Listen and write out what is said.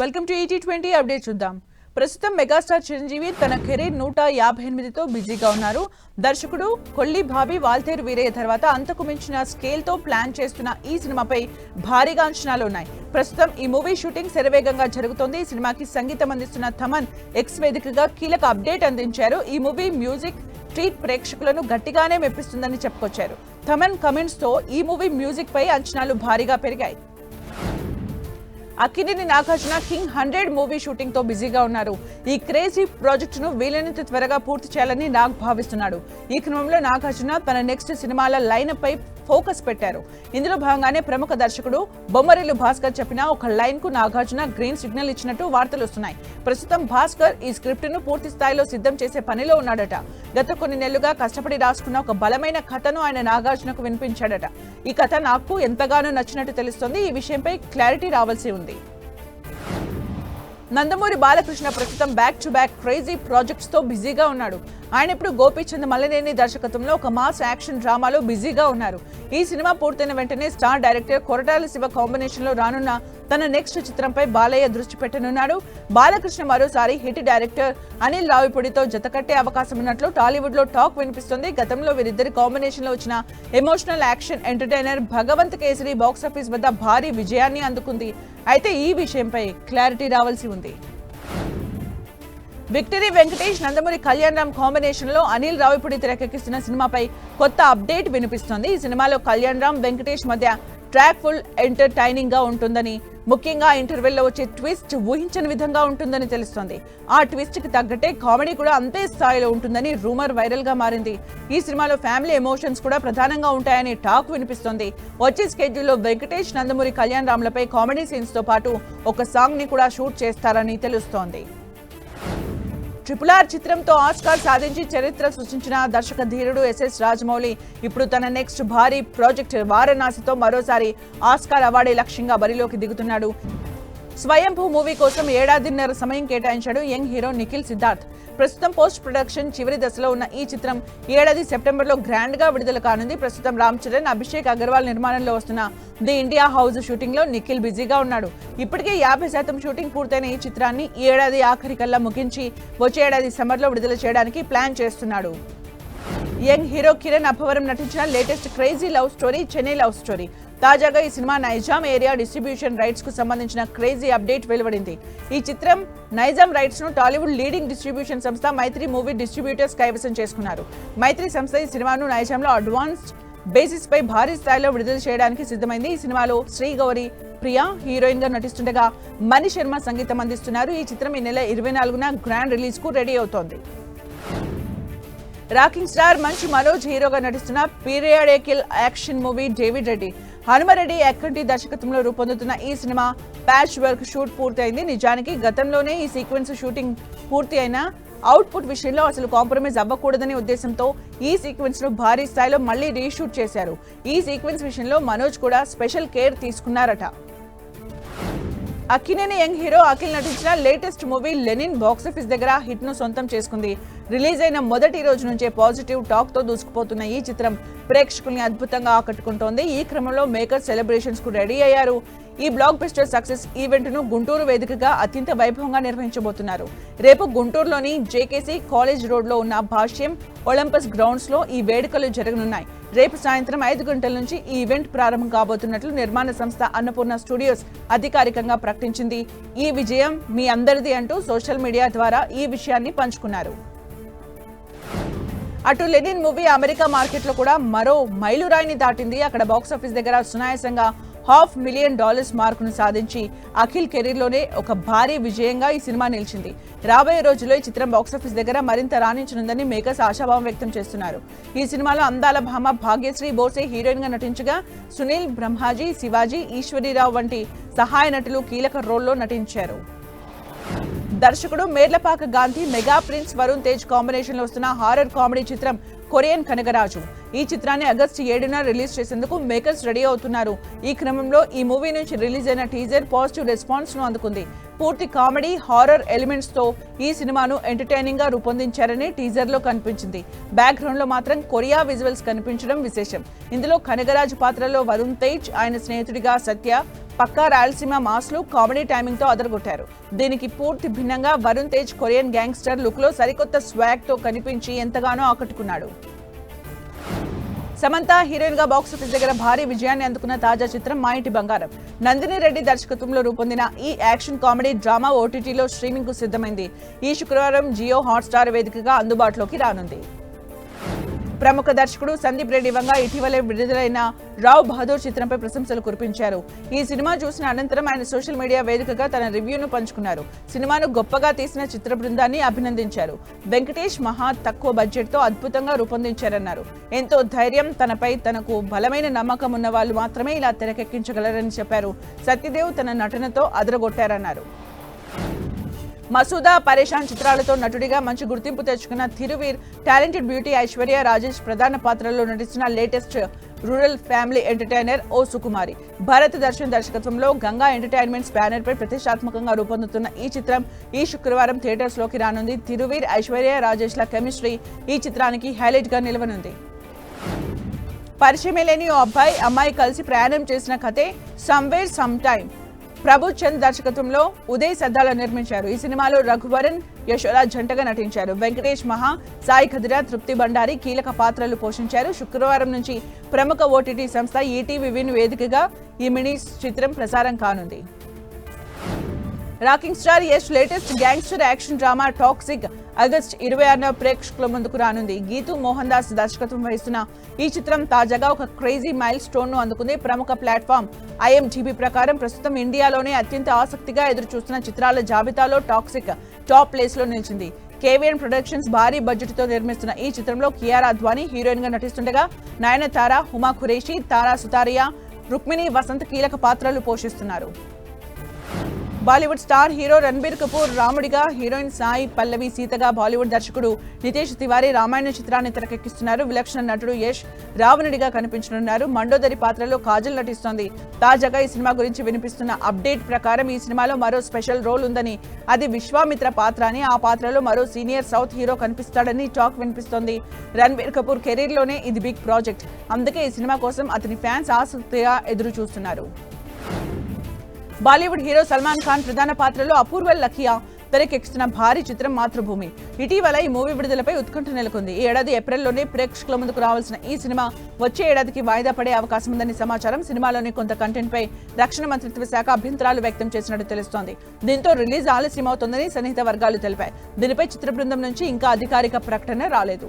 Welcome to ET20 update చూద్దాం. ప్రస్తుతం megastar Chiranjeevi తన కెరీర్ 158తో బిజీగా ఉన్నారు. దర్శకుడు కొల్లి భాబీ వాల్తేరు వీరయ్య తర్వాత అంతకు మించిన స్కేల్ తో ప్లాన్ చేస్తున్న ఈ సినిమాపై భారీగా అంచనాలు ఉన్నాయి. ప్రస్తుతం ఈ మూవీ షూటింగ్ శరవేగంగా జరుగుతోంది. ఈ సినిమాకి సంగీతం అందిస్తున్న థమన్ ఎక్స్ వేదికగా కీలక అప్డేట్ అందించారు. ఈ మూవీ మ్యూజిక్ ట్రీట్ ప్రేక్షకులను గట్టిగానే మెప్పిస్తుందని చెప్పుకొచ్చారు. థమన్ కమెంట్స్ తో ఈ మూవీ మ్యూజిక్ పై అంచనాలు భారీగా పెరిగాయి. Akkineni Nagarjuna king 100 movie shooting తో బిజీగా ఉన్నారు. ఈ క్రేజీ ప్రాజెక్ట్ ను వీలైనంత త్వరగా పూర్తి చేయాలని నాగ్ భావిస్తున్నాడు. ఈ క్రమంలో నాగార్జున తన నెక్స్ట్ సినిమాల లైనప్ పై ఫోకస్ పెట్టారు. ఇందులో భాగంగానే ప్రముఖ దర్శకుడు బొమ్మరిల్లు భాస్కర్ చెప్పిన ఒక లైన్ కు నాగార్జున గ్రీన్ సిగ్నల్ ఇచ్చినట్టు వార్తలు వస్తున్నాయి. ప్రస్తుతం భాస్కర్ ఈ స్క్రిప్ట్ ను పూర్తి స్థాయిలో సిద్ధం చేసే పనిలో ఉన్నాడట. గత కొన్ని నెలలుగా కష్టపడి రాసుకున్న ఒక బలమైన కథను ఆయన నాగార్జునకు వినిపించాడట. ఈ కథ నాకు ఎంతగానో నచ్చినట్టు తెలుస్తోంది. ఈ విషయంపై క్లారిటీ రావాల్సి ఉంది. నందమూరి బాలకృష్ణ ప్రస్తుతం back to back crazy projects తో బిజీగా ఉన్నాడు. ఆయన ఇప్పుడు గోపీచంద్ మల్లనేని దర్శకత్వంలో ఒక మాస్ యాక్షన్ డ్రామాలో బిజీగా ఉన్నారు. ఈ సినిమా పూర్తయిన వెంటనే star director Koratala Shiva combination లో రానున్న తన నెక్స్ట్ చిత్రంపై బాలయ్య దృష్టి పెట్టనున్నాడు. బాలకృష్ణ మరోసారి హిట్ డైరెక్టర్ అనిల్ రావిపూడితో జతకట్టే అవకాశం ఉన్నట్లు టాలీవుడ్ లో టాక్ వినిపిస్తుంది. గతంలో వీరిద్దరి కాంబినేషన్ లో వచ్చిన emotional action entertainer Bhagavanth Kesari box office వద్ద భారీ విజయాన్ని అందుకుంది. అయితే ఈ విషయంపై క్లారిటీ రావాల్సి ఉంది. విక్టరీ వెంకటేష్ నందమూరి కళ్యాణ్ రామ్ కాంబినేషన్ లో అనిల్ రావిపూడి తెరకెక్కిస్తున్న సినిమాపై కొత్త అప్డేట్ వినిపిస్తోంది. ఈ సినిమాలో కళ్యాణ్ రామ్ వెంకటేష్ మధ్య ట్రాక్ ఫుల్ ఎంటర్టైనింగ్ గా ఉంటుందని, ముఖ్యంగా ఇంటర్వెల్ లో వచ్చే ట్విస్ట్ ఊహించని విధంగా ఉంటుందని తెలుస్తోంది. ఆ ట్విస్ట్ కి తగ్గట్టే కామెడీ కూడా అంతే స్థాయిలో ఉంటుందని రూమర్ వైరల్ గా మారింది. ఈ సినిమాలో ఫ్యామిలీ ఎమోషన్స్ కూడా ప్రధానంగా ఉంటాయని టాక్ వినిపిస్తోంది. వచ్చే స్కెడ్యూల్లో వెంకటేష్ నందమూరి కళ్యాణ్ రామ్లపై కామెడీ సీన్స్ తో పాటు ఒక సాంగ్ ని కూడా షూట్ చేస్తారని తెలుస్తోంది. RRR చిత్రంతో ఆస్కార్ సాధించి చరిత్ర సృష్టించిన దర్శక ధీరుడు SS రాజమౌళి ఇప్పుడు తన నెక్స్ట్ భారీ ప్రాజెక్ట్ వారణాసితో మరోసారి ఆస్కార్ అవార్డే లక్ష్యంగా బరిలోకి దిగుతున్నాడు. స్వయంభూ మూవీ కోసం 1.5 ఏడాదిన్నర సమయం కేటాయించాడు యంగ్ హీరో నిఖిల్ సిద్ధార్థ్. ప్రస్తుతం పోస్ట్ ప్రొడక్షన్ చివరి దశలో ఉన్న ఈ చిత్రం ఈ ఏడాది సెప్టెంబర్లో గ్రాండ్ గా విడుదల కానుంది. ప్రస్తుతం రామ్ చరణ్, అభిషేక్ అగర్వాల్ నిర్మాణంలో వస్తున్న ది ఇండియా హౌస్ షూటింగ్ లో నిఖిల్ బిజీగా ఉన్నాడు. ఇప్పటికే 50% షూటింగ్ పూర్తయిన ఈ చిత్రాన్ని ఈ ఏడాది ఆఖరికల్లా ముగించి వచ్చే ఏడాది సమ్మర్ లో విడుదల చేయడానికి ప్లాన్ చేస్తున్నాడు. యంగ్ హీరో కిరణ్ అబ్బవరం నటించిన latest crazy love story Chennai love story. తాజాగా ఈ cinema Nizam area distribution rights కు సంబంధించిన క్రేజీ అప్డేట్ వెలువడింది. ఈ చిత్రం నైజాం రైట్స్ ను టాలీవుడ్ లీడింగ్ డిస్ట్రిబ్యూషన్ సంస్థ మైత్రి మూవీ డిస్ట్రిబ్యూటర్స్ కైవసం చేసుకున్నారు. మైత్రి సంస్థ ఈ సినిమాను నైజాంలో అడ్వాన్స్డ్ బేసిస్ పై భారీ స్థాయిలో విడుదల చేయడానికి సిద్ధమైంది. ఈ సినిమాలో శ్రీగౌరి ప్రియా హీరోయిన్ గా నటిస్తుండగా మణి శర్మ సంగీతం అందిస్తున్నారు. ఈ చిత్రం ఈ నెల 24న గ్రాండ్ రిలీజ్ కు రెడీ అవుతోంది. రాకింగ్ స్టార్ మంచు మనోజ్ హీరోగా నటిస్తున్న periodical action movie David Reddy. Hanumareddy Yakkanti దర్శకత్వంలో రూపొందుతున్న ఈ సినిమా ప్యాచ్ వర్క్ షూట్ పూర్తయింది. నిజానికి గతంలోనే ఈ సీక్వెన్స్ షూటింగ్ పూర్తి అయిన అవుట్పుట్ విషయంలో అసలు కాంప్రమైజ్ అవ్వకూడదనే ఉద్దేశంతో ఈ సీక్వెన్స్ ను భారీ స్థాయిలో మళ్లీ రీషూట్ చేశారు. ఈ సీక్వెన్స్ విషయంలో మనోజ్ కూడా స్పెషల్ కేర్ తీసుకున్నారట. అక్కినేని యంగ్ హీరో అఖిల్ నటించిన లేటెస్ట్ మూవీ లెనిన్ బాక్సాఫీస్ దగ్గర హిట్ ను సొంతం చేసుకుంది. రిలీజ్ అయిన మొదటి రోజు నుంచే పాజిటివ్ టాక్ తో దూసుకుపోతున్న ఈ చిత్రం ప్రేక్షకుల్ని అద్భుతంగా ఆకట్టుకుంటోంది. ఈ క్రమంలో మేకర్ సెలబ్రేషన్స్ కు రెడీ అయ్యారు. ఈ బ్లాక్ బస్టర్ సక్సెస్ ఈవెంట్ ను గుంటూరు వేదికగా అత్యంత వైభవంగా నిర్వహించబోతున్నారు. రేపు గుంటూరులోని JKC కాలేజ్ రోడ్ లో ఉన్న భాష్యం ఒలింపస్ గ్రౌండ్స్ లో ఈ వేడుకలు జరగనున్నాయి. రేపు సాయంత్రం 5 గంటల నుంచి ఈ ఈవెంట్ ప్రారంభం కాబోతున్నట్లు నిర్మాణ సంస్థ అన్నపూర్ణ స్టూడియోస్ అధికారికంగా ప్రకటించింది. ఈ విజయం మీ అందరిది అంటూ సోషల్ మీడియా ద్వారా ఈ విషయాన్ని పంచుకున్నారు. అటు లెనిన్ మూవీ అమెరికా మార్కెట్ లో కూడా మరో మైలురాయిని దాటింది. అక్కడ బాక్సాఫీస్ దగ్గర సునాయాసంగా $500,000 మార్కును సాధించి అఖిల్ కెరీర్ లోనే ఒక భారీ విజయంగా ఈ సినిమా నిలిచింది. రాబోయే రోజుల్లో ఈ చిత్రం బాక్సాఫీస్ దగ్గర మరింత రాణించనుందని మేకర్స్ ఆశాభావం వ్యక్తం చేస్తున్నారు. ఈ సినిమాలో అందాల భామ భాగ్యశ్రీ బోసే హీరోయిన్ గా నటించగా సునీల్ బ్రహ్మాజీ, శివాజీ, ఈశ్వరీరావు వంటి సహాయ నటులు కీలక రోల్లో నటించారు. దర్శకుడు Merlapaka Gandhi, mega prince Varun Tej combination లో వస్తున్న హారర్ కామెడీ చిత్రం కొరియన్ కనగరాజు. ఈ చిత్రాన్ని ఆగస్టు 7న రిలీజ్ చేసేందుకు మేకర్స్ రెడీ అవుతున్నారు. ఈ క్రమంలో ఈ మూవీ నుంచి రిలీజ్ అయిన టీజర్ పాజిటివ్ రెస్పాన్స్ ను అందుకుంది. పూర్తి కామెడీ హారర్ ఎలిమెంట్స్ తో ఈ సినిమాను ఎంటర్టైనింగ్ గా రూపొందించారని టీజర్ లో కనిపించింది. బ్యాక్గ్రౌండ్ లో మాత్రం కొరియా విజువల్స్ కనిపించడం విశేషం. ఇందులో కనగరాజు పాత్రలో వరుణ్ తేజ్, ఆయన స్నేహితుడిగా సత్య, పక్కా రాయలసీమ మాస్లు కామెడీ టైమింగ్ తో అదరగొట్టారు. దీనికి పూర్తి భిన్నంగా Varun Tej Korean gangster look లో సరికొత్త స్వాగ్ తో కనిపించి ఎంతగానో ఆకట్టుకున్నాడు. సమంత హీరోయిన్ గా బాక్సాఫీస్ దగ్గర భారీ విజయాన్ని అందుకున్న తాజా చిత్రం మా ఇంటి బంగారం. నందిని రెడ్డి దర్శకత్వంలో రూపొందిన ఈ యాక్షన్ కామెడీ డ్రామా ఓటీటీలో స్ట్రీమింగ్ కు సిద్ధమైంది. ఈ శుక్రవారం జియో హాట్స్టార్ వేదికగా అందుబాటులోకి రానుంది. ప్రముఖ దర్శకుడు సందీప్ రెడ్డి వంగ ఇటీవలే విడుదలైన రావ్ బహదూర్ చిత్రంపై ప్రశంసలు కురిపించారు. ఈ సినిమా చూసిన అనంతరం ఆయన సోషల్ మీడియా వేదికగా తన రివ్యూను పంచుకున్నారు. సినిమాను గొప్పగా తీసిన చిత్ర బృందాన్ని అభినందించారు. వెంకటేష్ మహా తక్కువ బడ్జెట్ తో అద్భుతంగా రూపొందించారన్నారు. ఎంతో ధైర్యం, తనపై తనకు బలమైన నమ్మకం ఉన్న వాళ్ళు మాత్రమే ఇలా తెరకెక్కించగలరని చెప్పారు. సత్యదేవ్ తన నటనతో అదరగొట్టారన్నారు. మసూదా, పరేషాన్ చిత్రాలతో నటుడిగా మంచి గుర్తింపు తెచ్చుకున్న తిరువీర్ టాలెంటెడ్ బ్యూటీ ఐశ్వర్య రాజేష్ ప్రధాన పాత్రల్లో నటిస్తున్న లేటెస్ట్ రూరల్ ఫ్యామిలీ ఎంటర్టైనర్ ఓ సుకుమారి. భరత్ దర్శన్ దర్శకత్వంలో గంగా ఎంటర్టైన్మెంట్స్ బ్యానర్ పై ప్రతిష్టాత్మకంగా రూపొందుతున్న ఈ చిత్రం ఈ శుక్రవారం థియేటర్స్ లోకి రానుంది. తిరువీర్, ఐశ్వర్య రాజేష్ ల కెమిస్ట్రీ ఈ చిత్రానికి హైలైట్ గా నిలవనుంది. పరిచయమే లేని ఓ అబ్బాయి, అమ్మాయి కలిసి ప్రయాణం చేసిన కథే సమ్వేర్ సమ్ టైమ్. ప్రభు చంద్ దర్శకత్వంలో ఉదయ్ సద్దాలో నిర్మించారు. ఈ సినిమాలో రఘువరన్, యశోద జంటగా నటించారు. వెంకటేష్ మహా, సాయి ఖదిరా, తృప్తి బండారి కీలక పాత్రలు పోషించారు. శుక్రవారం నుంచి ప్రముఖ ఓటీటీ సంస్థ ఈటీవీ విన్ వేదికగా ఈ మినీ చిత్రం ప్రసారం కానుంది. Rocking star Yash latest gangster action drama Toxic August 26న ప్రేక్షకుల ముందుకు రానుంది. గీతూ మోహన్ దాస్ దర్శకత్వం వహిస్తున్న ఈ చిత్రం తాజాగా ఒక క్రేజీ మైల్ స్టోన్ ను అందుకుంది. ప్రముఖ ప్లాట్ఫామ్ IMDb ప్రకారం ప్రస్తుతం ఇండియాలోనే అత్యంత ఆసక్తిగా ఎదురుచూస్తున్న చిత్రాల జాబితాలో టాక్సిక్ టాప్ ప్లేస్ లో నిలిచింది. KVN ప్రొడక్షన్స్ భారీ బడ్జెట్ తో నిర్మిస్తున్న ఈ చిత్రంలో కియారా అద్వానీ హీరోయిన్ గా నటిస్తుండగా నయనతార, హుమా ఖురేషి, తారా సుతారియా, రుక్మిణి వసంత్ కీలక పాత్రలు పోషిస్తున్నారు. Bollywood star hero Ranbir Kapoor రాముడిగా, హీరోయిన్ సాయి పల్లవి సీతగా బాలీవుడ్ దర్శకుడు నితేష్ తివారీ రామాయణ చిత్రాన్ని తెరకెక్కిస్తున్నారు. విలక్షణ నటుడు యష్ రావణుడిగా కనిపించనున్నారు. మండోదరి పాత్రలో కాజల్ నటిస్తోంది. తాజాగా ఈ సినిమా గురించి వినిపిస్తున్న అప్డేట్ ప్రకారం ఈ సినిమాలో మరో స్పెషల్ రోల్ ఉందని, అది విశ్వామిత్ర పాత్ర అని, ఆ పాత్రలో మరో సీనియర్ సౌత్ హీరో కనిపిస్తాడని టాక్ వినిపిస్తోంది. రణబీర్ కపూర్ కెరీర్ లోనే ఇది బిగ్ ప్రాజెక్ట్. అందుకే ఈ సినిమా కోసం అతని ఫ్యాన్స్ ఆసక్తిగా ఎదురు చూస్తున్నారు. బాలీవుడ్ హీరో సల్మాన్ ఖాన్ ప్రధాన పాత్రలో అపూర్వ లఖియా తెరకెక్కిస్తున్న భారీ చిత్రం మాతృభూమి. ఇటీవల ఈ మూవీ విడుదలపై ఉత్కంఠ నెలకొంది. ఈ ఏడాది ఏప్రిల్లోనే ప్రేక్షకుల ముందుకు రావాల్సిన ఈ సినిమా వచ్చే ఏడాదికి వాయిదా పడే అవకాశం ఉందని సమాచారం. సినిమాలోని కొంత కంటెంట్ పై రక్షణ మంత్రిత్వ శాఖ అభ్యంతరాలు వ్యక్తం చేసినట్టు తెలుస్తోంది. దీంతో రిలీజ్ ఆలస్యమవుతోందని సన్నిహిత వర్గాలు తెలిపాయి. దీనిపై చిత్ర బృందం నుంచి ఇంకా అధికారిక ప్రకటన రాలేదు.